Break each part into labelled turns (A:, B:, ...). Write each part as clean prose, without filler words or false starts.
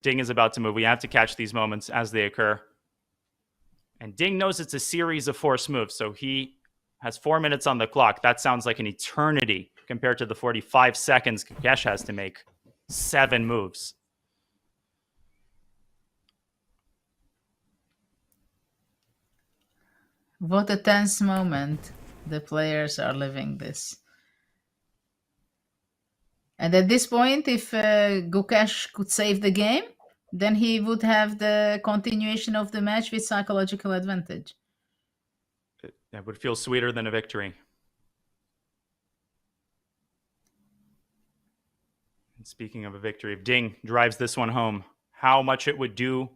A: Ding is about to move. We have to catch these moments as they occur. And Ding knows it's a series of forced moves, so he has 4 minutes on the clock. That sounds like an eternity compared to the 45 seconds Gukesh has to make 7 moves.
B: What a tense moment. The players are living this. And at this point, if Gukesh could save the game, then he would have the continuation of the match with psychological advantage.
A: It would feel sweeter than a victory. And speaking of a victory, if Ding drives this one home, how much it would do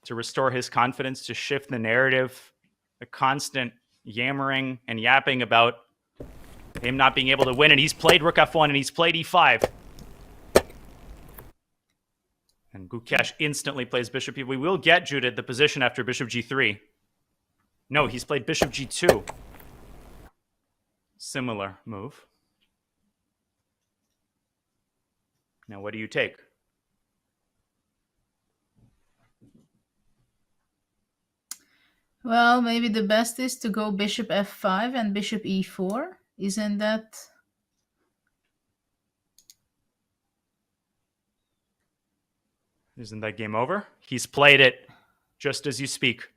A: to restore his confidence, to shift the narrative, the constant yammering and yapping about him not being able to win. And he's played Rook F1 and he's played E5. And Gukesh instantly plays Bishop E. We will get, Judith, the position after Bishop G3. No, he's played Bishop G2. Similar move. Now, what do you take?
B: Well, maybe the best is to go Bishop F5 and Bishop E4. Isn't that...
A: Isn't that game over? He's played it just as you speak.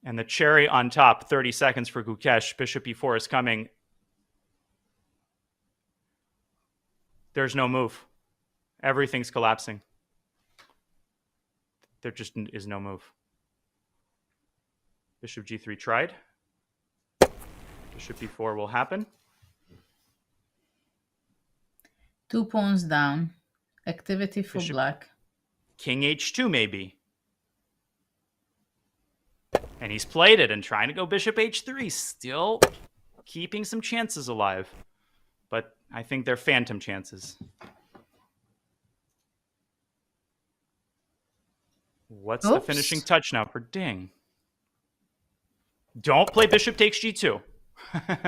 A: And the cherry on top, 30 seconds for Gukesh. Bishop E4 is coming. There's no move. Everything's collapsing. There just is no move. Bishop G3 tried. Bishop E4 will happen.
B: 2 pawns down. Activity for
A: Bishop,
B: black.
A: King H2 maybe. And he's played it and trying to go Bishop H3. Still keeping some chances alive. But I think they're phantom chances. What's the finishing touch now for Ding? Don't play Bishop takes G2.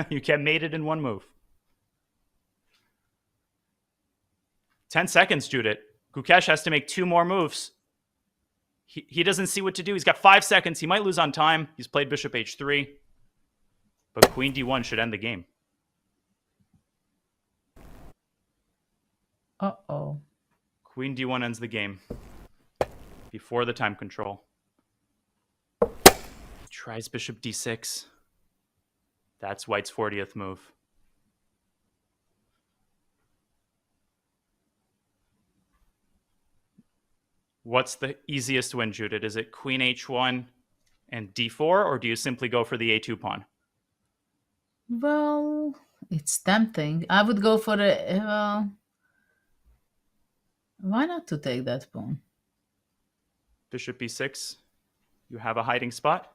A: You can't mate it in one move. 10 seconds, Judith. Gukesh has to make 2 more moves. He doesn't see what to do. He's got 5 seconds. He might lose on time. He's played Bishop H3. But Queen D1 should end the game.
B: Uh-oh.
A: Queen D1 ends the game. Before the time control. Tries Bishop D6. That's White's 40th move. What's the easiest win, Judith? Is it Queen H1 and D4, or do you simply go for the A2 pawn?
B: Well, it's tempting. I would go for the... well, why not to take that pawn?
A: Bishop B6. You have a hiding spot.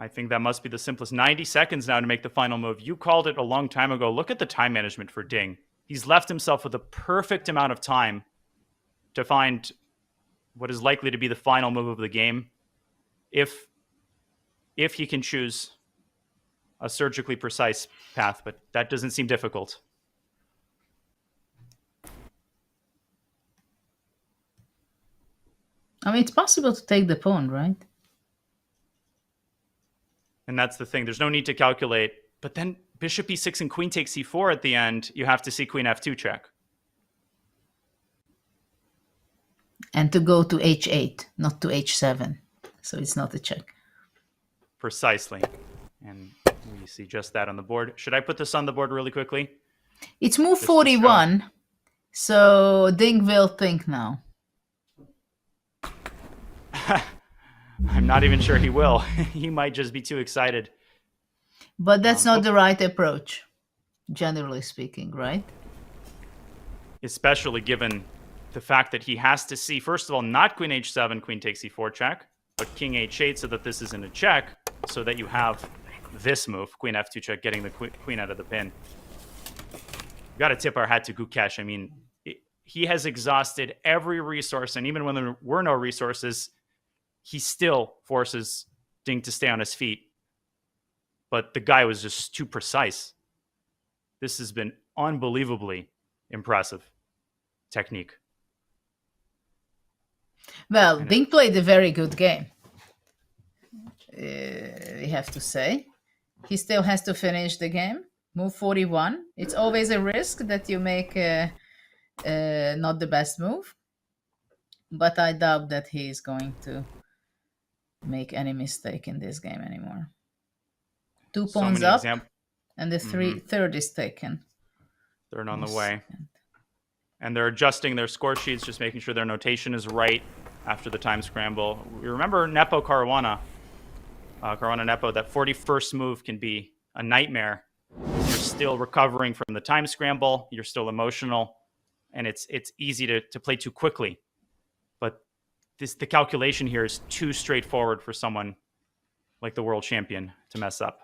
A: I think that must be the simplest. 90 seconds now to make the final move. You called it a long time ago. Look at the time management for Ding. He's left himself with a perfect amount of time to find what is likely to be the final move of the game. If he can choose a surgically precise path, but that doesn't seem difficult.
B: I mean, it's possible to take the pawn, right?
A: And that's the thing. There's no need to calculate. But then Bishop E6 and Queen takes C4 at the end. You have to see Queen F2 check.
B: And to go to H8, not to H7. So it's not a check.
A: Precisely. And we see just that on the board. Should I put this on the board really quickly?
B: It's move 41. So Ding will think now.
A: I'm not even sure he will. He might just be too excited.
B: But that's not the right approach, generally speaking, right?
A: Especially given the fact that he has to see, first of all, not Queen H7, Queen takes E4 check, but King H8 so that this isn't a check, so that you have this move, Queen F2 check, getting the queen out of the pin. We've got to tip our hat to Gukesh. I mean, he has exhausted every resource, and even when there were no resources, he still forces Ding to stay on his feet. But the guy was just too precise. This has been unbelievably impressive technique.
B: Well, Ding played a very good game. We have to say. He still has to finish the game. Move 41. It's always a risk that you make not the best move. But I doubt that he is going to make any mistake in this game anymore. 2 pawns up, and the third is taken.
A: Third on the way. And they're adjusting their score sheets, just making sure their notation is right after the time scramble. We remember Nepo Caruana Nepo, that 41st move can be a nightmare. You're still recovering from the time scramble. You're still emotional. And it's easy to play too quickly. But the calculation here is too straightforward for someone like the world champion to mess up.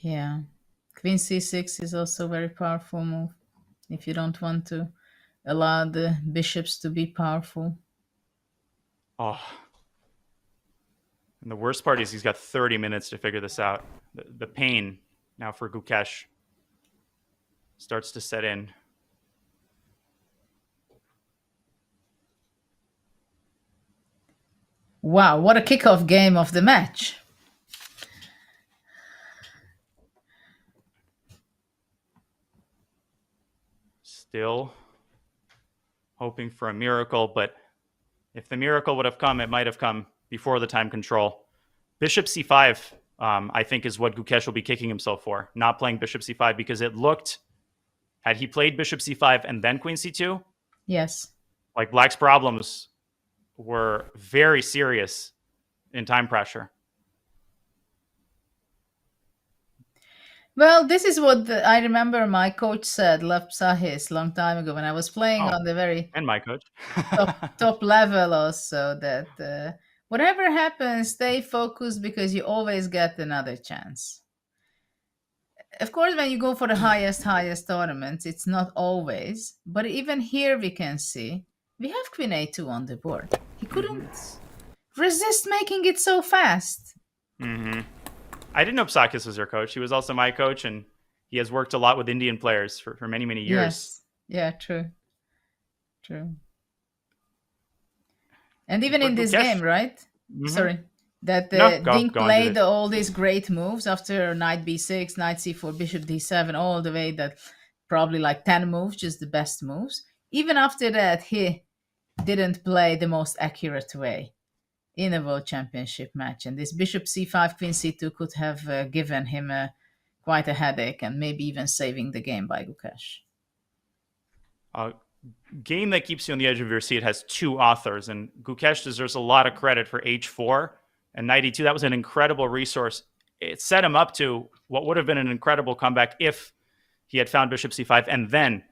B: Yeah. Queen c6 is also a very powerful move if you don't want to allow the bishops to be powerful.
A: Oh. And the worst part is he's got 30 minutes to figure this out. The pain now for Gukesh starts to set in.
B: Wow, what a kickoff game of the match.
A: Still hoping for a miracle, but if the miracle would have come, it might have come before the time control. Bishop c5, I think, is what Gukesh will be kicking himself for, not playing bishop c5, because it looked, had he played bishop c5 and then queen c2,
B: yes,
A: like Black's problems were very serious in time pressure.
B: Well, this is what I remember my coach said, Lev Psahis, long time ago when I was playing on the very
A: and my coach
B: top level also, that whatever happens, stay focused because you always get another chance. Of course, when you go for the highest tournaments, it's not always. But even here we can see we have queen a2 on the board. He couldn't resist making it so fast.
A: I didn't know Psakis was your coach. He was also my coach, and he has worked a lot with Indian players for many, many years.
B: Yes. Yeah, true. And even in this game, right? Sorry. That Ding played all these great moves after knight b6, knight c4, bishop d7, all the way, that probably like 10 moves, just the best moves. Even after that, he didn't play the most accurate way in a world championship match. And this bishop c5, queen c2 could have given him quite a headache and maybe even saving the game by Gukesh.
A: Game that keeps you on the edge of your seat has two authors, and Gukesh deserves a lot of credit for h4 and knight e2. That was an incredible resource. It set him up to what would have been an incredible comeback if he had found bishop c5 and then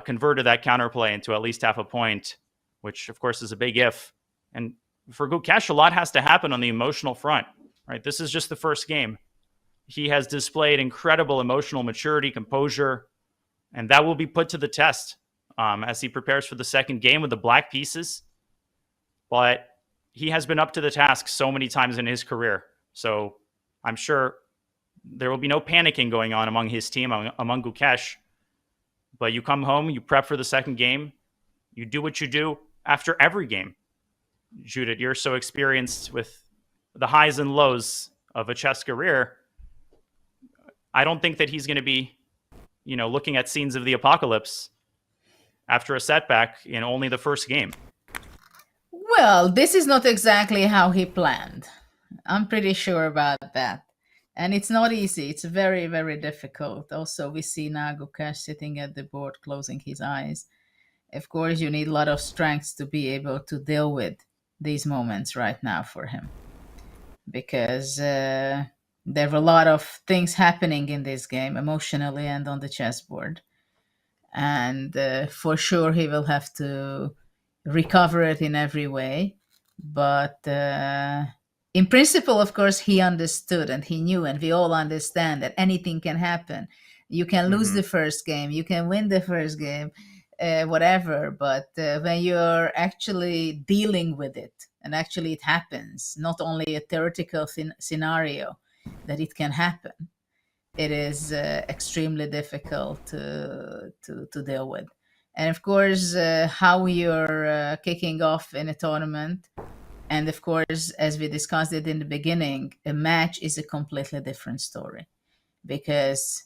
A: converted that counterplay into at least half a point, which of course is a big if. And for Gukesh, a lot has to happen on the emotional front, right? This is just the first game. He has displayed incredible emotional maturity, composure, and that will be put to the test as he prepares for the second game with the black pieces. But he has been up to the task so many times in his career. So I'm sure there will be no panicking going on among his team, among Gukesh. But you come home, you prep for the second game, you do what you do after every game. Judith, you're so experienced with the highs and lows of a chess career. I don't think that he's going to be, looking at scenes of the apocalypse after a setback in only the first game.
B: Well, this is not exactly how he planned. I'm pretty sure about that. And it's not easy. It's very, very difficult. Also, we see now Gukesh sitting at the board, closing his eyes. Of course, you need a lot of strength to be able to deal with these moments right now for him. Because there were a lot of things happening in this game, emotionally and on the chessboard. And for sure, he will have to recover it in every way. But in principle, of course, he understood and he knew, and we all understand that anything can happen. You can lose the first game, you can win the first game, whatever. But when you're actually dealing with it, and actually it happens, not only a theoretical scenario, that it can happen, it is extremely difficult to deal with. And of course, how you're kicking off in a tournament, and of course, as we discussed it in the beginning, a match is a completely different story, because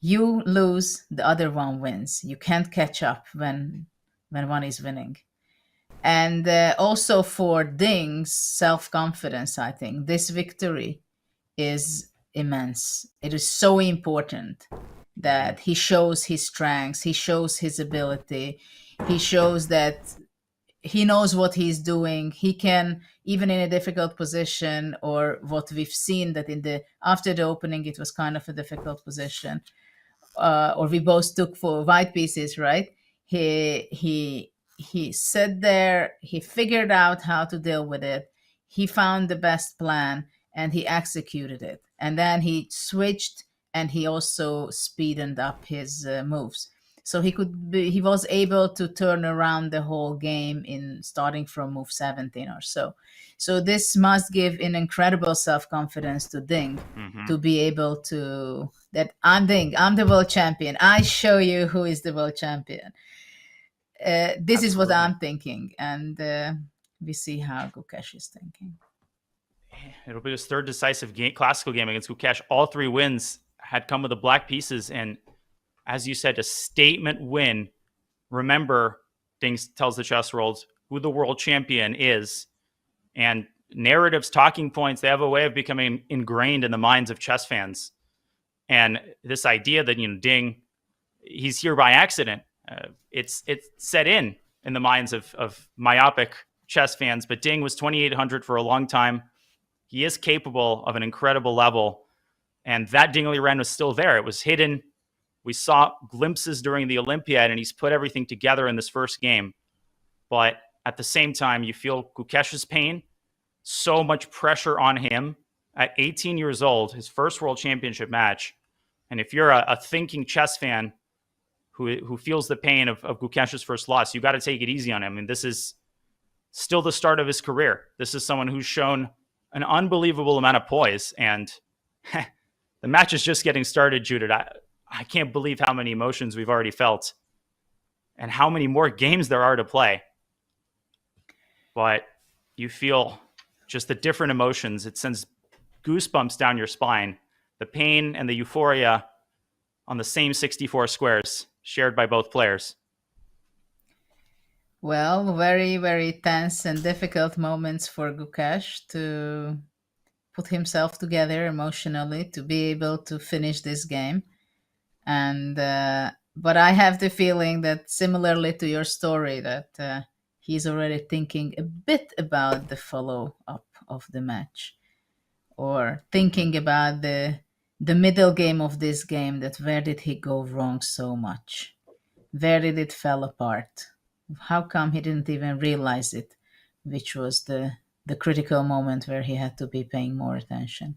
B: you lose, the other one wins. You can't catch up when one is winning. And also for Ding's self-confidence, I think this victory is immense. It is so important that he shows his strengths, he shows his ability, he shows that he knows what he's doing. He can, even in a difficult position, or what we've seen that after the opening it was kind of a difficult position, or we both took for white pieces, right? He sat there, he figured out how to deal with it, he found the best plan, and he executed it. And then he switched, and he also speeded up his moves. So he was able to turn around the whole game in starting from move 17 or so. So this must give an incredible self-confidence to Ding, to be able to, that I'm Ding, I'm the world champion. I show you who is the world champion. This is what I'm thinking. And we see how Gukesh is thinking.
A: It'll be his third decisive classical game against Gukesh. All 3 wins had come with the black pieces. And as you said, a statement win. Remember, Ding tells the chess world who the world champion is. And narratives, talking points, they have a way of becoming ingrained in the minds of chess fans. And this idea that, Ding, he's here by accident, it's set in the minds of myopic chess fans. But Ding was 2,800 for a long time. He is capable of an incredible level. And that Ding Liren was still there. It was hidden. We saw glimpses during the Olympiad, and he's put everything together in this first game. But at the same time, you feel Gukesh's pain, so much pressure on him at 18 years old, his first world championship match. And if you're a thinking chess fan who feels the pain of Gukesh's first loss, you got to take it easy on him. And this is still the start of his career. This is someone who's shown an unbelievable amount of poise. And the match is just getting started, Judith. I can't believe how many emotions we've already felt and how many more games there are to play. But you feel just the different emotions. It sends goosebumps down your spine. The pain and the euphoria on the same 64 squares shared by both players.
B: Well, very, very tense and difficult moments for Gukesh to put himself together emotionally to be able to finish this game. And but I have the feeling that, similarly to your story, that he's already thinking a bit about the follow-up of the match, or thinking about the middle game of this game, that where did he go wrong so much? Where did it fall apart? How come he didn't even realize it, which was the critical moment where he had to be paying more attention.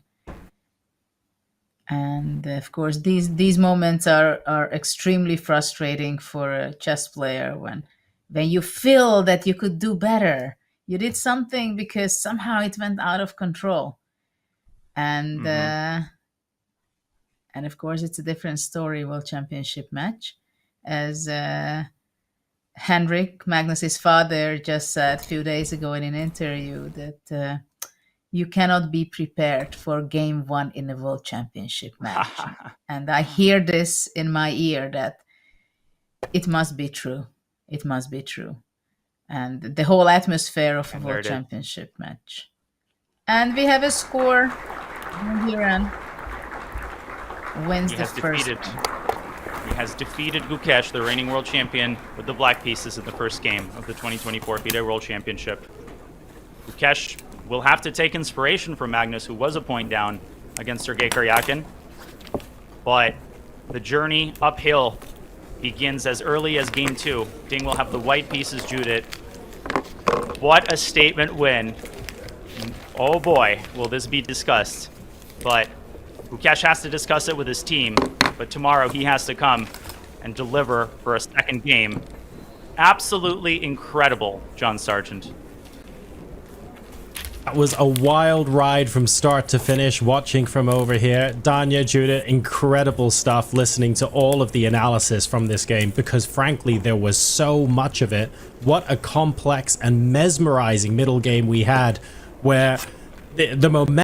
B: And of course, these moments are extremely frustrating for a chess player when you feel that you could do better. You did something because somehow it went out of control. And and of course, it's a different story, World Championship match. As Henrik, Magnus's father, just said a few days ago in an interview, that you cannot be prepared for game 1 in a World Championship match. And I hear this in my ear, that it must be true. It must be true. And the whole atmosphere of a World Championship match. And we have a score. Liren wins the first game.
A: He has defeated Gukesh, the reigning world champion, with the black pieces in the first game of the 2024 FIDE World Championship. Gukesh will have to take inspiration from Magnus, who was a point down against Sergei Karyakin. But the journey uphill begins as early as game 2. Ding will have the white pieces, Judith. What a statement win. Oh boy, will this be discussed. But Gukesh has to discuss it with his team. But tomorrow he has to come and deliver for a second game. Absolutely incredible, John Sargent.
C: That was a wild ride from start to finish, watching from over here. Danya, Judith, incredible stuff listening to all of the analysis from this game, because frankly, there was so much of it. What a complex and mesmerizing middle game we had, where the momentum